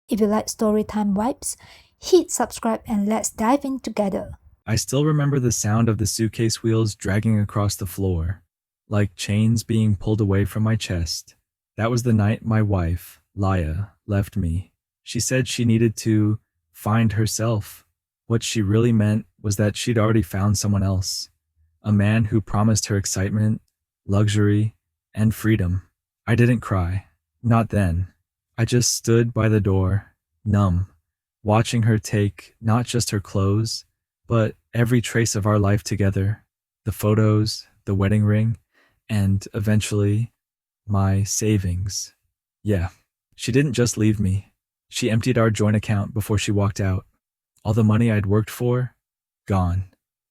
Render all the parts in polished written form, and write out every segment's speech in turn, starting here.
If you like storytime vibes, hit subscribe and let's dive in together. I still remember the sound of the suitcase wheels dragging across the floor, like chains being pulled away from my chest. That was the night my wife, Laya, left me. She said she needed to find herself. What she really meant was that she'd already found someone else, a man who promised her excitement, luxury, and freedom. I didn't cry. Not then. I just stood by the door, numb, watching her take not just her clothes, but every trace of our life together, the photos, the wedding ring, and eventually, my savings. Yeah, she didn't just leave me. She emptied our joint account before she walked out. All the money I'd worked for, gone.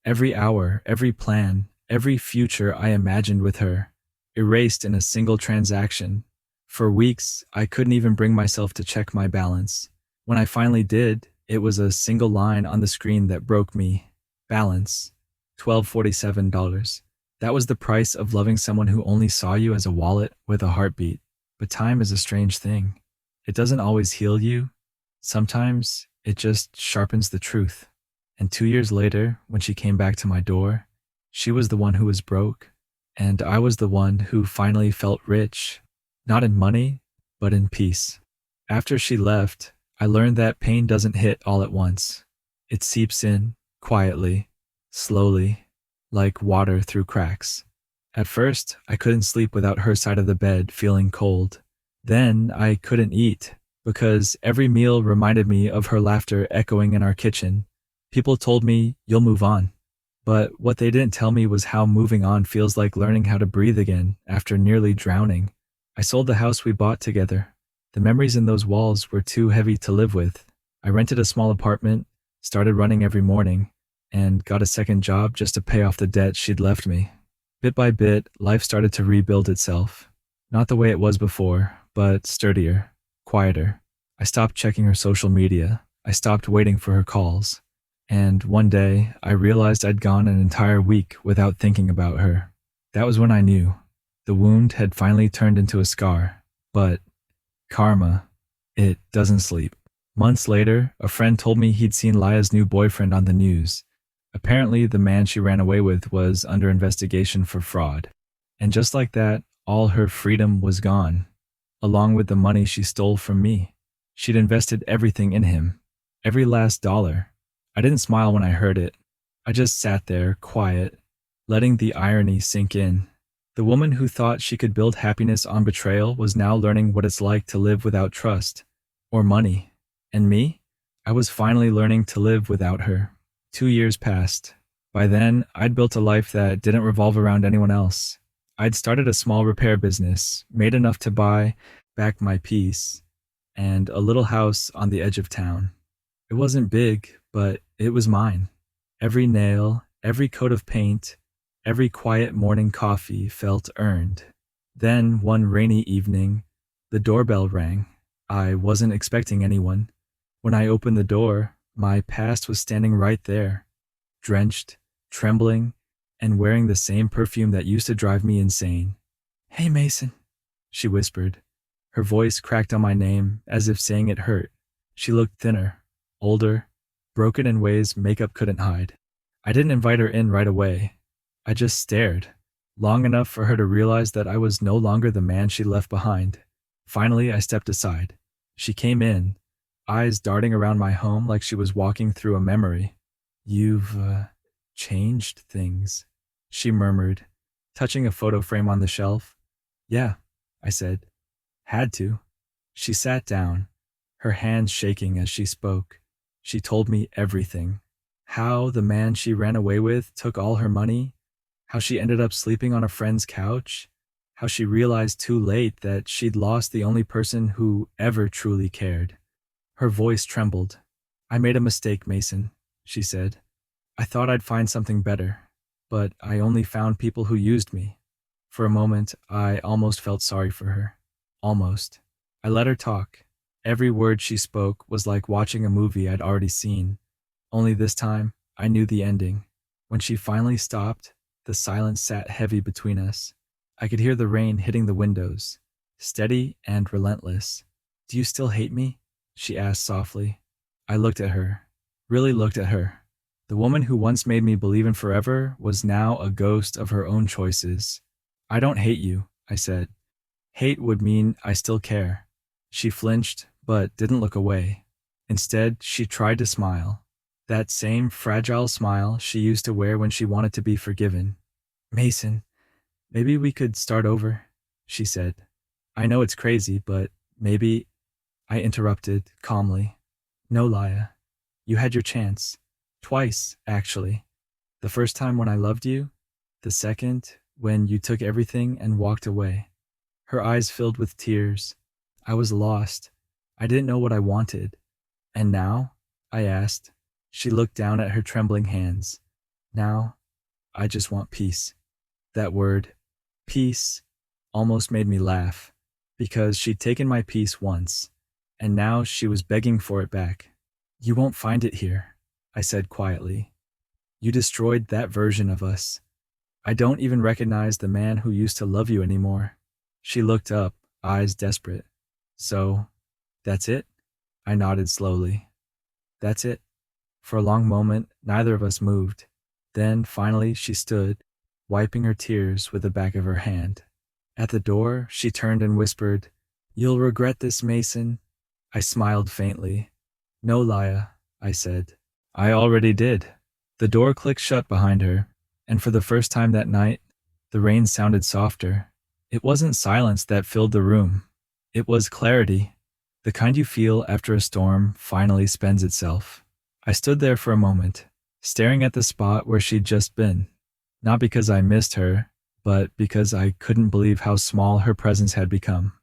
Every hour, every plan, every future I imagined with her, erased in a single transaction. For weeks, I couldn't even bring myself to check my balance. When I finally did, it was a single line on the screen that broke me. Balance, $12.47. That was the price of loving someone who only saw you as a wallet with a heartbeat. But time is a strange thing. It doesn't always heal you. Sometimes it just sharpens the truth. And 2 years later, when she came back to my door, she was the one who was broke, and I was the one who finally felt rich, not in money, but in peace. After she left, I learned that pain doesn't hit all at once. It seeps in, quietly, slowly, like water through cracks. At first, I couldn't sleep without her side of the bed feeling cold. Then I couldn't eat, because every meal reminded me of her laughter echoing in our kitchen. People told me, "You'll move on." But what they didn't tell me was how moving on feels like learning how to breathe again after nearly drowning. I sold the house we bought together. The memories in those walls were too heavy to live with. I rented a small apartment, started running every morning, and got a second job just to pay off the debt she'd left me. Bit by bit, life started to rebuild itself. Not the way it was before, but sturdier, quieter. I stopped checking her social media. I stopped waiting for her calls. And one day, I realized I'd gone an entire week without thinking about her. That was when I knew. The wound had finally turned into a scar. But karma, it doesn't sleep. Months later, a friend told me he'd seen Laya's new boyfriend on the news. Apparently, the man she ran away with was under investigation for fraud. And just like that, all her freedom was gone, along with the money she stole from me. She'd invested everything in him, every last dollar. I didn't smile when I heard it. I just sat there, quiet, letting the irony sink in. The woman who thought she could build happiness on betrayal was now learning what it's like to live without trust or money. And me? I was finally learning to live without her. 2 years passed. By then, I'd built a life that didn't revolve around anyone else. I'd started a small repair business, made enough to buy back my peace, and a little house on the edge of town. It wasn't big, but it was mine. Every nail, every coat of paint, every quiet morning coffee felt earned. Then, one rainy evening, the doorbell rang. I wasn't expecting anyone. When I opened the door, my past was standing right there, drenched, trembling, and wearing the same perfume that used to drive me insane. "Hey, Mason," she whispered. Her voice cracked on my name as if saying it hurt. She looked thinner, older, broken in ways makeup couldn't hide. I didn't invite her in right away. I just stared, long enough for her to realize that I was no longer the man she left behind. Finally, I stepped aside. She came in, eyes darting around my home like she was walking through a memory. "You've, changed things," she murmured, touching a photo frame on the shelf. "Yeah," I said. "Had to." She sat down, her hands shaking as she spoke. She told me everything. How the man she ran away with took all her money, how she ended up sleeping on a friend's couch, how she realized too late that she'd lost the only person who ever truly cared. Her voice trembled. "I made a mistake, Mason," she said. "I thought I'd find something better, but I only found people who used me." For a moment, I almost felt sorry for her. Almost. I let her talk. Every word she spoke was like watching a movie I'd already seen. Only this time, I knew the ending. When she finally stopped, the silence sat heavy between us. I could hear the rain hitting the windows, steady and relentless. "Do you still hate me?" she asked softly. I looked at her, really looked at her. The woman who once made me believe in forever was now a ghost of her own choices. I don't hate you, I said. Hate would mean I still care. She flinched, but didn't look away. Instead, she tried to smile. That same fragile smile she used to wear when she wanted to be forgiven. Mason, maybe we could start over, she said. I know it's crazy, but maybe, I interrupted calmly. No, Laya. You had your chance. Twice, actually. The first time when I loved you, the second when you took everything and walked away. Her eyes filled with tears. I was lost. I didn't know what I wanted. And now? I asked. She looked down at her trembling hands. Now, I just want peace. That word, peace, almost made me laugh, because she'd taken my peace once, and now she was begging for it back. You won't find it here, I said quietly. You destroyed that version of us. I don't even recognize the man who used to love you anymore. She looked up, eyes desperate. So, that's it? I nodded slowly. That's it. For a long moment, neither of us moved. Then, finally, she stood, wiping her tears with the back of her hand. At the door, she turned and whispered, You'll regret this, Mason. I smiled faintly. No, Laya, I said. I already did. The door clicked shut behind her, and for the first time that night, the rain sounded softer. It wasn't silence that filled the room. It was clarity, the kind you feel after a storm finally spends itself. I stood there for a moment, staring at the spot where she'd just been. Not because I missed her, but because I couldn't believe how small her presence had become.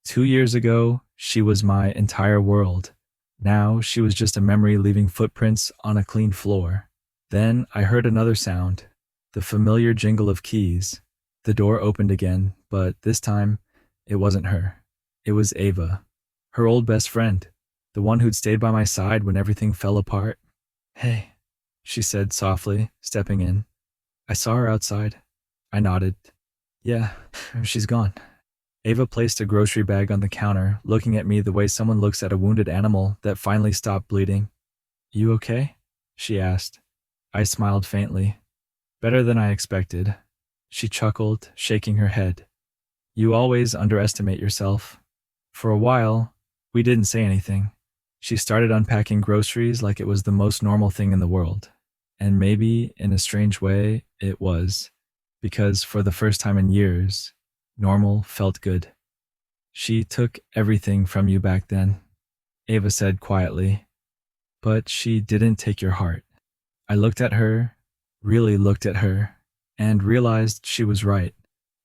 2 years ago, she was my entire world. Now she was just a memory leaving footprints on a clean floor. Then I heard another sound, the familiar jingle of keys. The door opened again, but this time, it wasn't her. It was Ava, her old best friend, the one who'd stayed by my side when everything fell apart. Hey, she said softly, stepping in. I saw her outside. I nodded. Yeah, she's gone. Ava placed a grocery bag on the counter, looking at me the way someone looks at a wounded animal that finally stopped bleeding. You okay? She asked. I smiled faintly. Better than I expected. She chuckled, shaking her head. You always underestimate yourself. For a while, we didn't say anything. She started unpacking groceries like it was the most normal thing in the world. And maybe, in a strange way, it was. Because for the first time in years, normal felt good. She took everything from you back then, Ava said quietly. But she didn't take your heart. I looked at her, really looked at her, and realized she was right.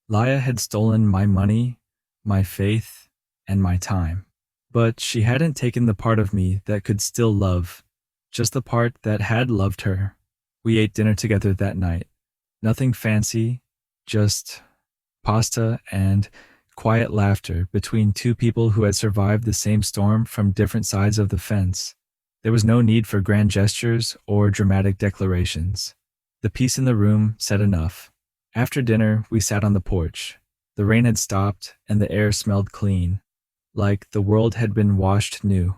Laya had stolen my money, my faith, and my time. But she hadn't taken the part of me that could still love, just the part that had loved her. We ate dinner together that night. Nothing fancy, just pasta and quiet laughter between two people who had survived the same storm from different sides of the fence. There was no need for grand gestures or dramatic declarations. The peace in the room said enough. After dinner, we sat on the porch. The rain had stopped and the air smelled clean, like the world had been washed new.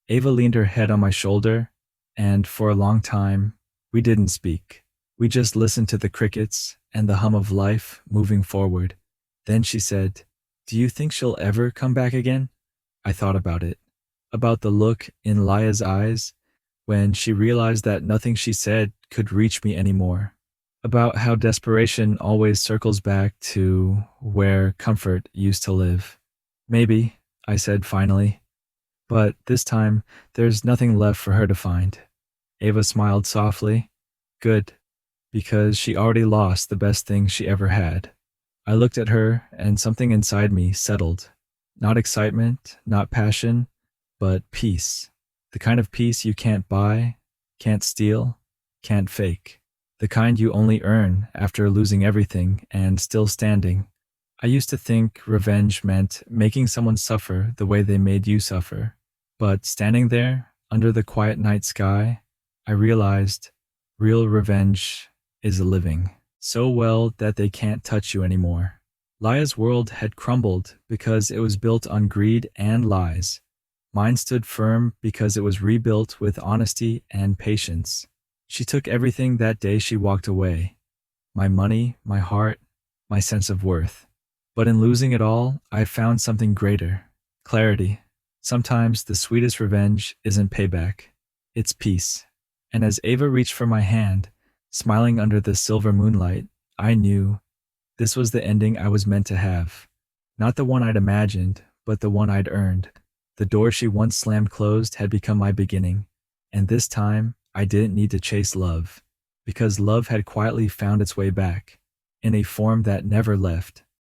Ava leaned her head on my shoulder, and for a long time, we didn't speak. We just listened to the crickets and the hum of life moving forward. Then she said, Do you think she'll ever come back again? I thought about it. About the look in Laya's eyes when she realized that nothing she said could reach me anymore. About how desperation always circles back to where comfort used to live. Maybe, I said finally. But this time, there's nothing left for her to find. Ava smiled softly. Good, because she already lost the best thing she ever had. I looked at her, and something inside me settled. Not excitement, not passion, but peace. The kind of peace you can't buy, can't steal, can't fake. The kind you only earn after losing everything and still standing. I used to think revenge meant making someone suffer the way they made you suffer. But standing there, under the quiet night sky, I realized real revenge is living so well that they can't touch you anymore. Laya's world had crumbled because it was built on greed and lies. Mine stood firm because it was rebuilt with honesty and patience. She took everything that day she walked away. My money, my heart, my sense of worth. But in losing it all, I found something greater. Clarity. Sometimes the sweetest revenge isn't payback. It's peace. And as Ava reached for my hand, smiling under the silver moonlight, I knew this was the ending I was meant to have. Not the one I'd imagined, but the one I'd earned. The door she once slammed closed had become my beginning. And this time, I didn't need to chase love, because love had quietly found its way back, in a form that never left.